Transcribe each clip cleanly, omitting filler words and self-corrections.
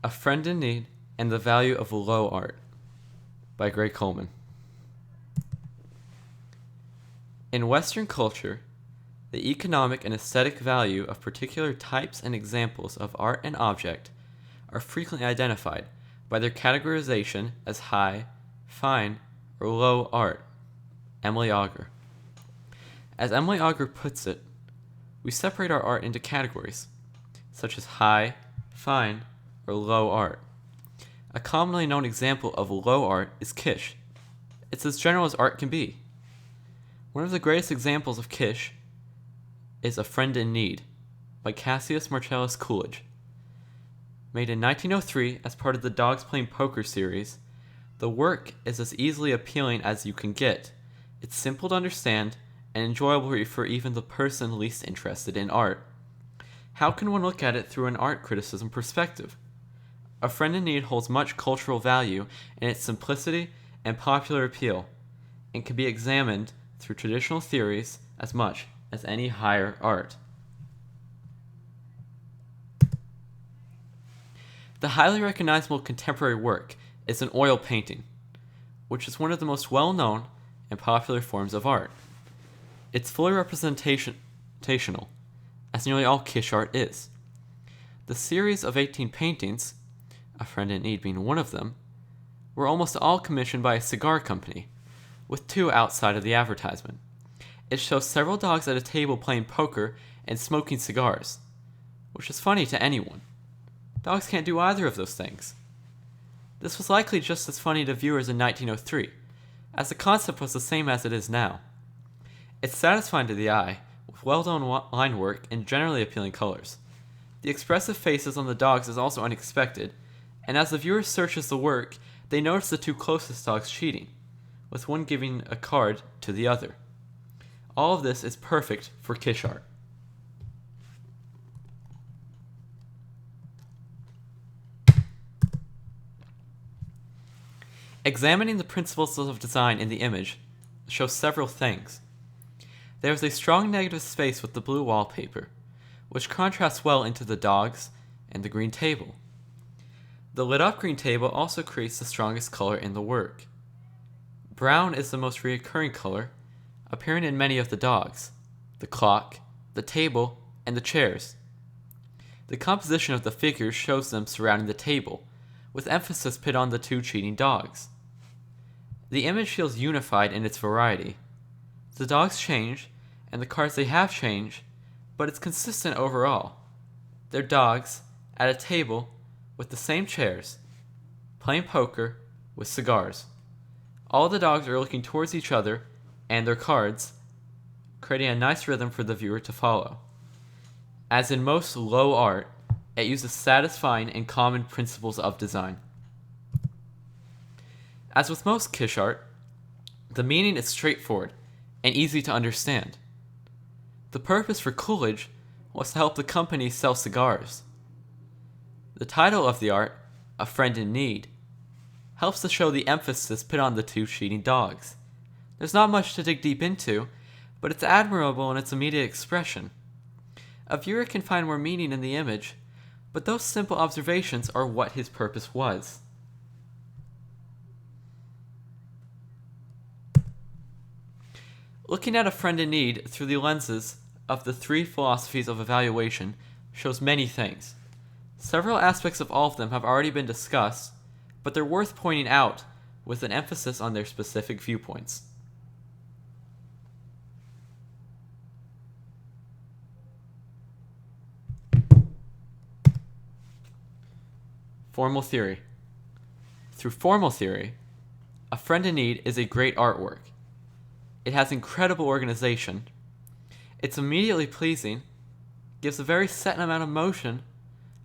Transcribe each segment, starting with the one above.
A Friend in Need and the Value of Low Art by Gray Coleman. In Western culture, the economic and aesthetic value of particular types and examples of art and object are frequently identified by their categorization as high, fine, or low art. Emily Auger. As Emily Auger puts it, we separate our art into categories, such as high, fine, or low art. A commonly known example of low art is kitsch. It's as general as art can be. One of the greatest examples of kitsch is A Friend in Need by Cassius Marcellus Coolidge. Made in 1903 as part of the Dogs Playing Poker series, the work is as easily appealing as you can get. It's simple to understand and enjoyable for even the person least interested in art. How can one look at it through an art criticism perspective? A Friend in Need holds much cultural value in its simplicity and popular appeal, and can be examined through traditional theories as much as any higher art. The highly recognizable contemporary work is an oil painting, which is one of the most well-known and popular forms of art. It's fully representational, as nearly all kitsch art is. The series of 18 paintings, A Friend in Need being one of them, were almost all commissioned by a cigar company, with 2 outside of the advertisement. It shows several dogs at a table playing poker and smoking cigars, which is funny to anyone. Dogs can't do either of those things. This was likely just as funny to viewers in 1903, as the concept was the same as it is now. It's satisfying to the eye, with well-done line work and generally appealing colors. The expressive faces on the dogs is also unexpected, and as the viewer searches the work, they notice the 2 closest dogs cheating, with one giving a card to the other. All of this is perfect for kitsch art. Examining the principles of design in the image shows several things. There is a strong negative space with the blue wallpaper, which contrasts well into the dogs and the green table. The lit-up green table also creates the strongest color in the work. Brown is the most recurring color, appearing in many of the dogs, the clock, the table, and the chairs. The composition of the figures shows them surrounding the table, with emphasis put on the 2 cheating dogs. The image feels unified in its variety. The dogs change, and the cards they have change, but it's consistent overall. They're dogs at a table with the same chairs, playing poker with cigars. All the dogs are looking towards each other and their cards, creating a nice rhythm for the viewer to follow. As in most low art, it uses satisfying and common principles of design. As with most kitsch art, the meaning is straightforward and easy to understand. The purpose for Coolidge was to help the company sell cigars. The title of the art, A Friend in Need, helps to show the emphasis put on the 2 cheating dogs. There's not much to dig deep into, but it's admirable in its immediate expression. A viewer can find more meaning in the image, but those simple observations are what his purpose was. Looking at A Friend in Need through the lenses of the 3 philosophies of evaluation shows many things. Several aspects of all of them have already been discussed, but they're worth pointing out with an emphasis on their specific viewpoints. Formal theory. Through formal theory, A Friend in Need is a great artwork. It has incredible organization. It's immediately pleasing, gives a very set amount of motion,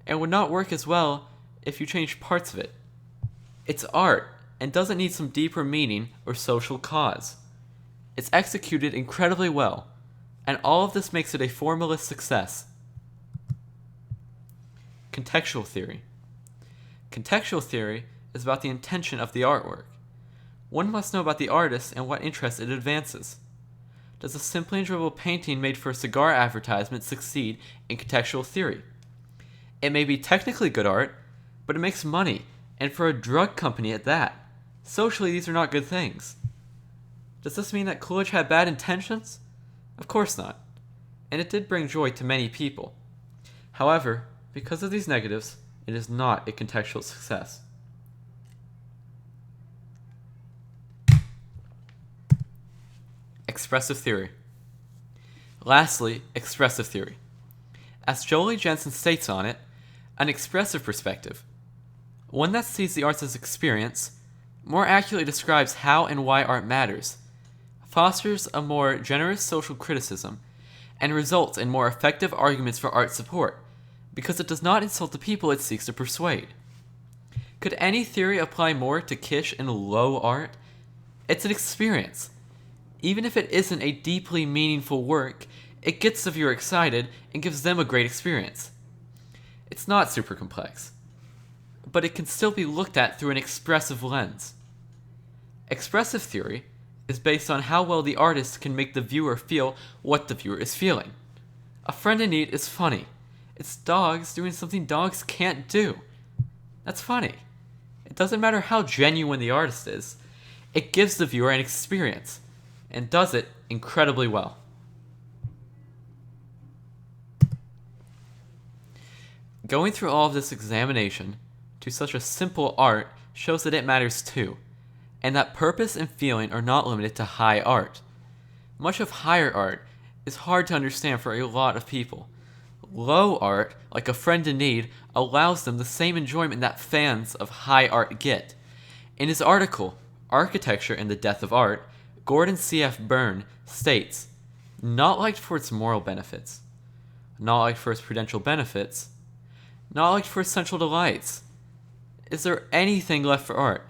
and would not work as well if you changed parts of it. It's art and doesn't need some deeper meaning or social cause. It's executed incredibly well, and all of this makes it a formalist success. Contextual theory. Contextual theory is about the intention of the artwork. One must know about the artist and what interest it advances. Does a simply enjoyable painting made for a cigar advertisement succeed in contextual theory? It may be technically good art, but it makes money, and for a drug company at that. Socially, these are not good things. Does this mean that Coolidge had bad intentions? Of course not. And it did bring joy to many people. However, because of these negatives, it is not a contextual success. Expressive theory. Lastly, expressive theory. As Jolie Jensen states on it, an expressive perspective, one that sees the arts as experience, more accurately describes how and why art matters, fosters a more generous social criticism, and results in more effective arguments for art support, because it does not insult the people it seeks to persuade. Could any theory apply more to kitsch and low art? It's an experience. Even if it isn't a deeply meaningful work, it gets the viewer excited and gives them a great experience. It's not super complex, but it can still be looked at through an expressive lens. Expressive theory is based on how well the artist can make the viewer feel what the viewer is feeling. A Friend in Need is funny. It's dogs doing something dogs can't do. That's funny. It doesn't matter how genuine the artist is. It gives the viewer an experience, and does it incredibly well. Going through all of this examination to such a simple art shows that it matters too, and that purpose and feeling are not limited to high art. Much of higher art is hard to understand for a lot of people. Low art, like A Friend in Need, allows them the same enjoyment that fans of high art get. In his article, Architecture and the Death of Art, Gordon C.F. Byrne states, "Not liked for its moral benefits, not liked for its prudential benefits, not liked for essential delights. Is there anything left for art,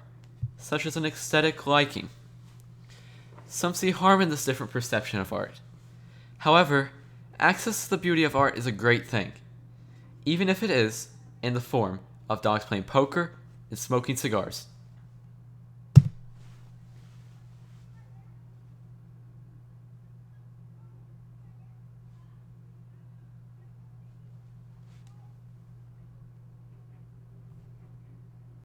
such as an aesthetic liking?" Some see harm in this different perception of art. However, access to the beauty of art is a great thing, even if it is in the form of dogs playing poker and smoking cigars.